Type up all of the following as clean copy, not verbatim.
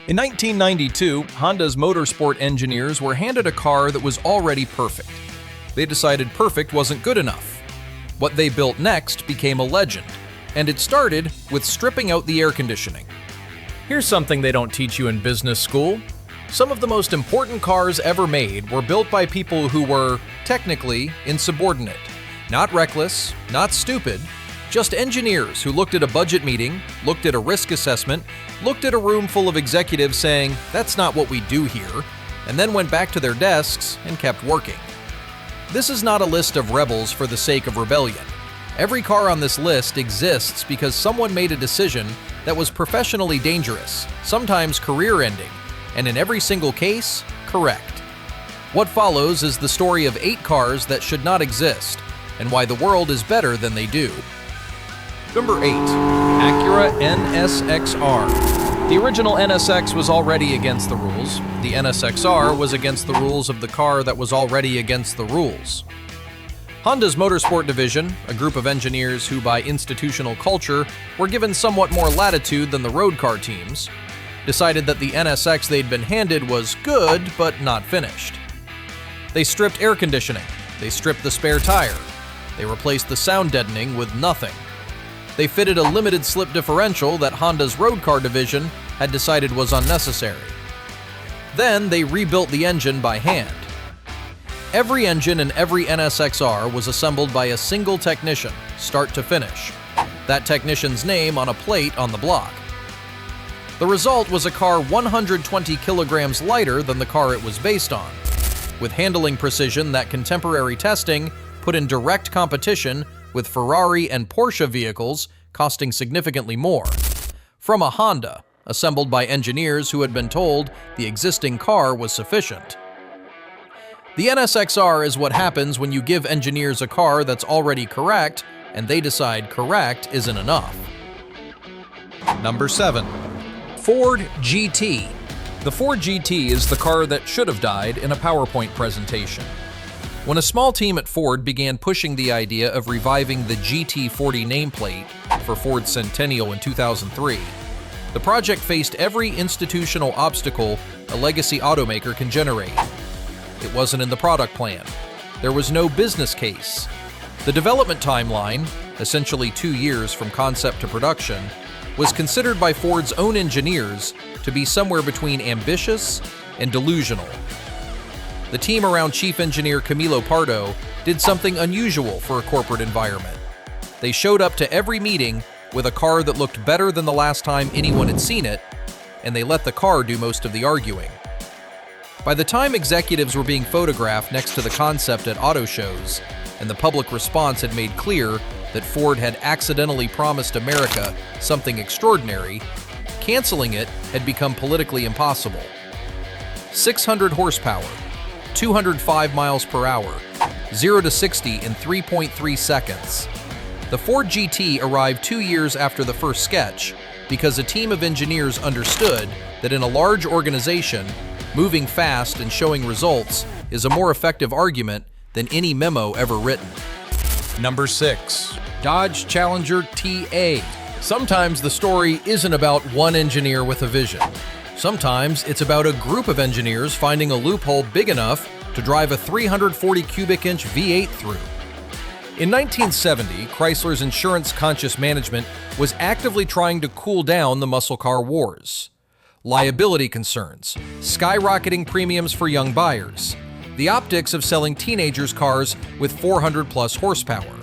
In 1992, Honda's motorsport engineers were handed a car that was already perfect. They decided perfect wasn't good enough. What they built next became a legend, and it started with stripping out the air conditioning. Here's something they don't teach you in business school. Some of the most important cars ever made were built by people who were, technically, insubordinate. Not reckless, not stupid, just engineers who looked at a budget meeting, looked at a risk assessment, looked at a room full of executives saying, "That's not what we do here," and then went back to their desks and kept working. This is not a list of rebels for the sake of rebellion. Every car on this list exists because someone made a decision that was professionally dangerous, sometimes career-ending, and in every single case, correct. What follows is the story of 8 cars that should not exist, and why the world is better than they do. Number 8. Acura NSX-R. The original NSX was already against the rules. The NSX-R was against the rules of the car that was already against the rules. Honda's motorsport division, a group of engineers who by institutional culture were given somewhat more latitude than the road car teams, decided that the NSX they'd been handed was good but not finished. They stripped air conditioning, they stripped the spare tire, they replaced the sound deadening with nothing. They fitted a limited slip differential that Honda's road car division had decided was unnecessary. Then they rebuilt the engine by hand. Every engine in every NSX-R was assembled by a single technician, start to finish. That technician's name on a plate on the block. The result was a car 120 kilograms lighter than the car it was based on, with handling precision that contemporary testing put in direct competition with Ferrari and Porsche vehicles costing significantly more, from a Honda, assembled by engineers who had been told the existing car was sufficient. The NSX-R is what happens when you give engineers a car that's already correct, and they decide correct isn't enough. Number 7. Ford GT. The Ford GT is the car that should have died in a PowerPoint presentation. When a small team at Ford began pushing the idea of reviving the GT40 nameplate for Ford's centennial in 2003, the project faced every institutional obstacle a legacy automaker can generate. It wasn't in the product plan. There was no business case. The development timeline, essentially 2 years from concept to production, was considered by Ford's own engineers to be somewhere between ambitious and delusional. The team around Chief Engineer Camilo Pardo did something unusual for a corporate environment. They showed up to every meeting with a car that looked better than the last time anyone had seen it, and they let the car do most of the arguing. By the time executives were being photographed next to the concept at auto shows, and the public response had made clear that Ford had accidentally promised America something extraordinary, canceling it had become politically impossible. 600 horsepower, 205 miles per hour, 0 to 60 in 3.3 seconds. The Ford GT arrived 2 years after the first sketch because a team of engineers understood that in a large organization, moving fast and showing results is a more effective argument than any memo ever written. Number 6. Dodge Challenger TA. Sometimes the story isn't about one engineer with a vision. Sometimes it's about a group of engineers finding a loophole big enough to drive a 340 cubic inch V8 through. In 1970, Chrysler's insurance-conscious management was actively trying to cool down the muscle car wars. Liability concerns, skyrocketing premiums for young buyers, the optics of selling teenagers cars with 400-plus horsepower.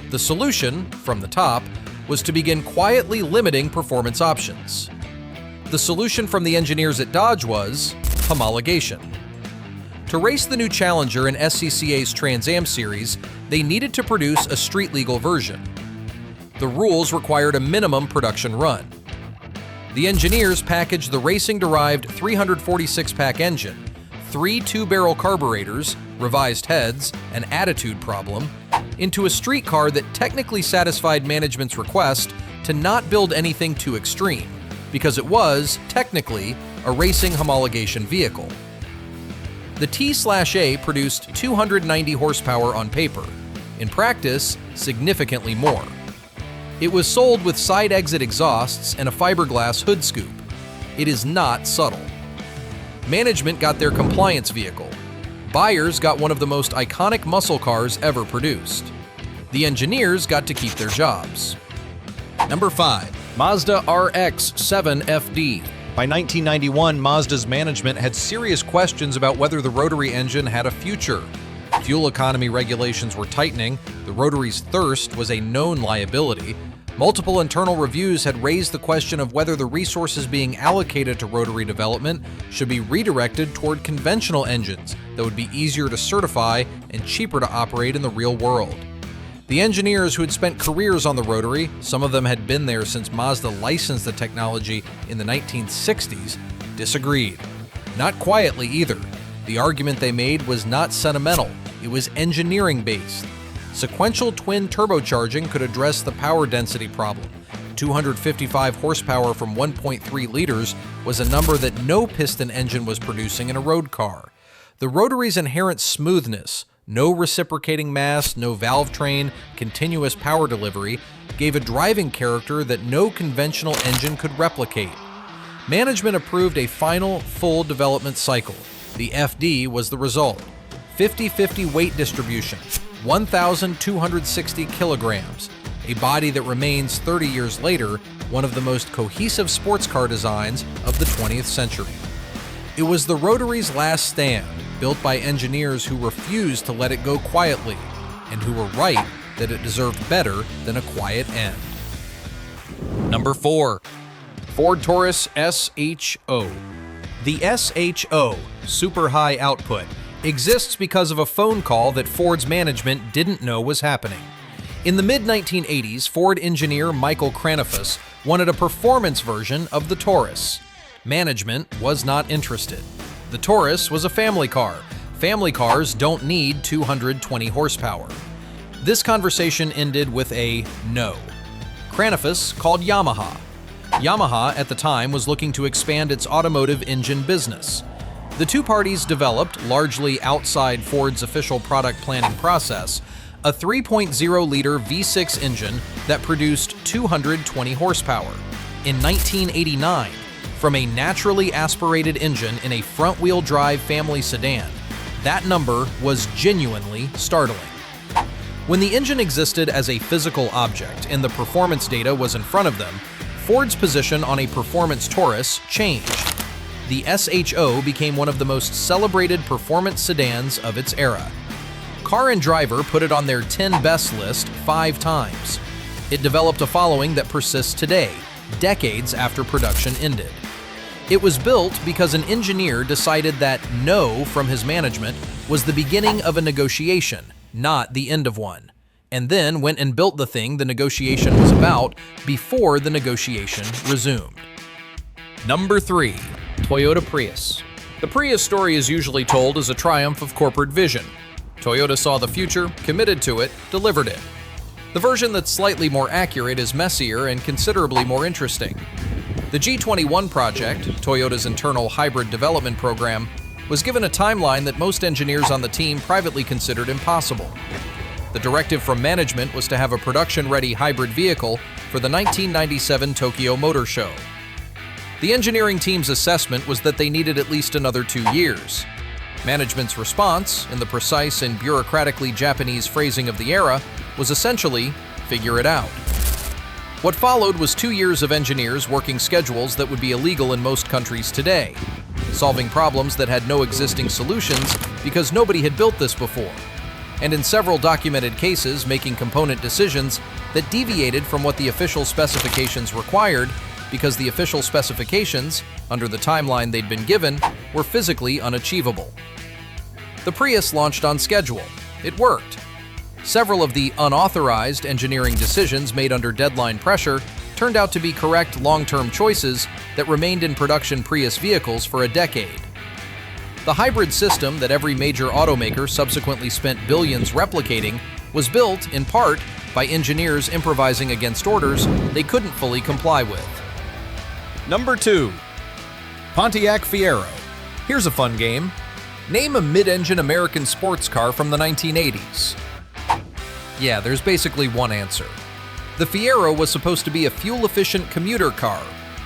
The solution, from the top, was to begin quietly limiting performance options. The solution from the engineers at Dodge was homologation. To race the new Challenger in SCCA's Trans Am series, they needed to produce a street-legal version. The rules required a minimum production run. The engineers packaged the racing-derived 346-pack engine, 3 two-barrel carburetors, revised heads, an attitude problem, into a street car that technically satisfied management's request to not build anything too extreme, because it was, technically, a racing homologation vehicle. The T/A produced 290 horsepower on paper. In practice, significantly more. It was sold with side exit exhausts and a fiberglass hood scoop. It is not subtle. Management got their compliance vehicle. Buyers got one of the most iconic muscle cars ever produced. The engineers got to keep their jobs. Number 5. Mazda RX-7 FD. By 1991, Mazda's management had serious questions about whether the rotary engine had a future. Fuel economy regulations were tightening, the rotary's thirst was a known liability. Multiple internal reviews had raised the question of whether the resources being allocated to rotary development should be redirected toward conventional engines that would be easier to certify and cheaper to operate in the real world. The engineers who had spent careers on the rotary, some of them had been there since Mazda licensed the technology in the 1960s, disagreed. Not quietly either. The argument they made was not sentimental, it was engineering-based. Sequential twin turbocharging could address the power density problem. 255 horsepower from 1.3 liters was a number that no piston engine was producing in a road car. The rotary's inherent smoothness, no reciprocating mass, no valve train, continuous power delivery, gave a driving character that no conventional engine could replicate. Management approved a final, full development cycle. The FD was the result. 50-50 weight distribution, 1,260 kilograms, a body that remains 30 years later one of the most cohesive sports car designs of the 20th century. It was the rotary's last stand, built by engineers who refused to let it go quietly, and who were right that it deserved better than a quiet end. Number 4. Ford Taurus SHO. The SHO, super high output, exists because of a phone call that Ford's management didn't know was happening. In the mid-1980s, Ford engineer Michael Cranifus wanted a performance version of the Taurus. Management was not interested. The Taurus was a family car. Family cars don't need 220 horsepower. This conversation ended with a no. Cranifus called Yamaha. Yamaha at the time was looking to expand its automotive engine business. The two parties developed, largely outside Ford's official product planning process, a 3.0-liter V6 engine that produced 220 horsepower. In 1989, from a naturally aspirated engine in a front-wheel drive family sedan, that number was genuinely startling. When the engine existed as a physical object and the performance data was in front of them, Ford's position on a performance Taurus changed. The SHO became one of the most celebrated performance sedans of its era. Car and Driver put it on their 10 best list 5 times. It developed a following that persists today, decades after production ended. It was built because an engineer decided that no from his management was the beginning of a negotiation, not the end of one, and then went and built the thing the negotiation was about before the negotiation resumed. Number 3. Toyota Prius. The Prius story is usually told as a triumph of corporate vision. Toyota saw the future, committed to it, delivered it. The version that's slightly more accurate is messier and considerably more interesting. The G21 project, Toyota's internal hybrid development program, was given a timeline that most engineers on the team privately considered impossible. The directive from management was to have a production-ready hybrid vehicle for the 1997 Tokyo Motor Show. The engineering team's assessment was that they needed at least another 2 years. Management's response, in the precise and bureaucratically Japanese phrasing of the era, was essentially, figure it out. What followed was 2 years of engineers working schedules that would be illegal in most countries today, solving problems that had no existing solutions because nobody had built this before, and in several documented cases making component decisions that deviated from what the official specifications required because the official specifications, under the timeline they'd been given, were physically unachievable. The Prius launched on schedule. It worked. Several of the unauthorized engineering decisions made under deadline pressure turned out to be correct long-term choices that remained in production Prius vehicles for a decade. The hybrid system that every major automaker subsequently spent billions replicating was built, in part, by engineers improvising against orders they couldn't fully comply with. Number 2. Pontiac Fiero. Here's a fun game. Name a mid-engine American sports car from the 1980s. Yeah, there's basically one answer. The Fiero was supposed to be a fuel-efficient commuter car.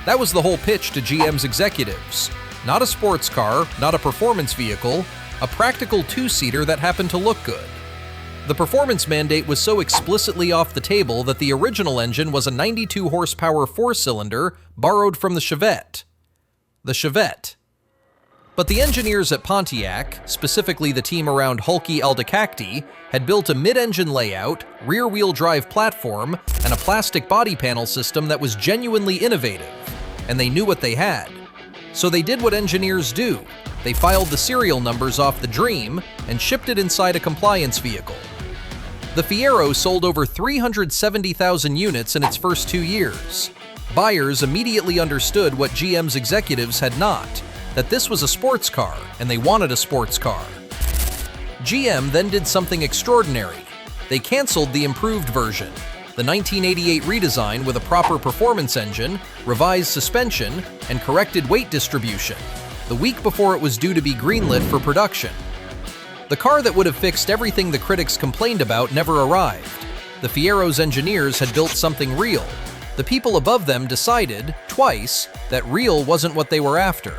That was the whole pitch to GM's executives. Not a sports car, not a performance vehicle, a practical two-seater that happened to look good. The performance mandate was so explicitly off the table that the original engine was a 92 horsepower four-cylinder borrowed from the Chevette. The Chevette. But the engineers at Pontiac, specifically the team around Hulky Aldecacti, had built a mid-engine layout, rear-wheel drive platform, and a plastic body panel system that was genuinely innovative, and they knew what they had. So they did what engineers do. They filed the serial numbers off the Dream and shipped it inside a compliance vehicle. The Fiero sold over 370,000 units in its first 2 years. Buyers immediately understood what GM's executives had not, that this was a sports car, and they wanted a sports car. GM then did something extraordinary. They canceled the improved version, the 1988 redesign with a proper performance engine, revised suspension, and corrected weight distribution, the week before it was due to be greenlit for production. The car that would have fixed everything the critics complained about never arrived. The Fiero's engineers had built something real. The people above them decided, twice, that real wasn't what they were after.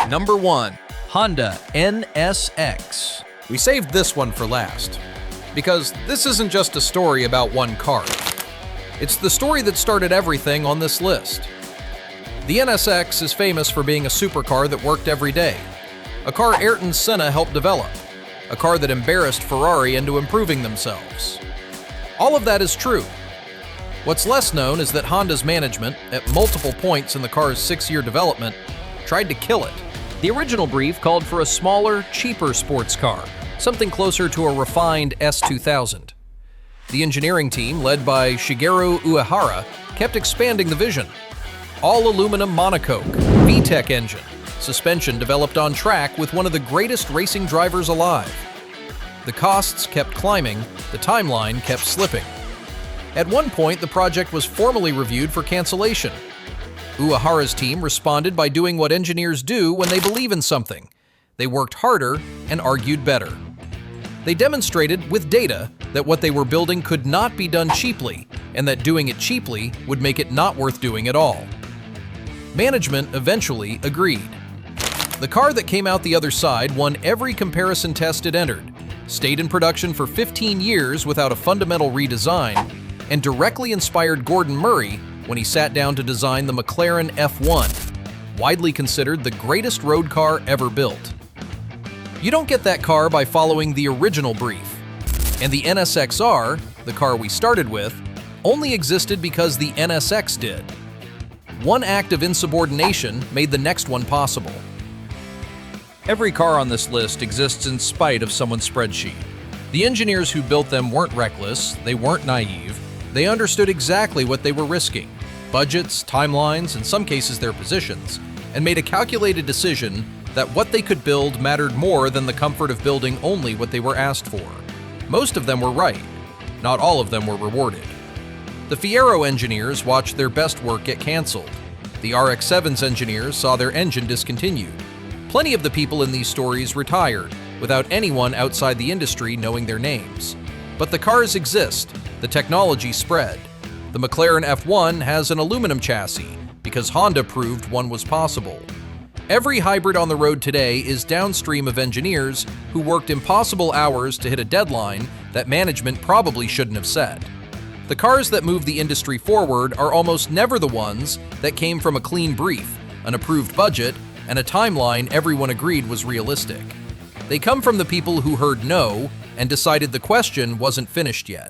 Number 1. Honda NSX. We saved this one for last, because this isn't just a story about one car. It's the story that started everything on this list. The NSX is famous for being a supercar that worked every day, a car Ayrton Senna helped develop, a car that embarrassed Ferrari into improving themselves. All of that is true. What's less known is that Honda's management, at multiple points in the car's 6-year development, tried to kill it. The original brief called for a smaller, cheaper sports car, something closer to a refined S2000. The engineering team, led by Shigeru Uehara, kept expanding the vision. All-aluminum monocoque, VTEC engine, suspension developed on track with one of the greatest racing drivers alive. The costs kept climbing, the timeline kept slipping. At one point, the project was formally reviewed for cancellation. Uehara's team responded by doing what engineers do when they believe in something. They worked harder and argued better. They demonstrated with data that what they were building could not be done cheaply, and that doing it cheaply would make it not worth doing at all. Management eventually agreed. The car that came out the other side won every comparison test it entered, stayed in production for 15 years without a fundamental redesign, and directly inspired Gordon Murray when he sat down to design the McLaren F1, widely considered the greatest road car ever built. You don't get that car by following the original brief. And the NSX-R, the car we started with, only existed because the NSX did. One act of insubordination made the next one possible. Every car on this list exists in spite of someone's spreadsheet. The engineers who built them weren't reckless, they weren't naive, they understood exactly what they were risking, budgets, timelines, in some cases their positions, and made a calculated decision that what they could build mattered more than the comfort of building only what they were asked for. Most of them were right. Not all of them were rewarded. The Fiero engineers watched their best work get canceled. The RX-7's engineers saw their engine discontinued. Plenty of the people in these stories retired, without anyone outside the industry knowing their names. But the cars exist, the technology spread. The McLaren F1 has an aluminum chassis, because Honda proved one was possible. Every hybrid on the road today is downstream of engineers who worked impossible hours to hit a deadline that management probably shouldn't have set. The cars that move the industry forward are almost never the ones that came from a clean brief, an approved budget, and a timeline everyone agreed was realistic. They come from the people who heard no and decided the question wasn't finished yet.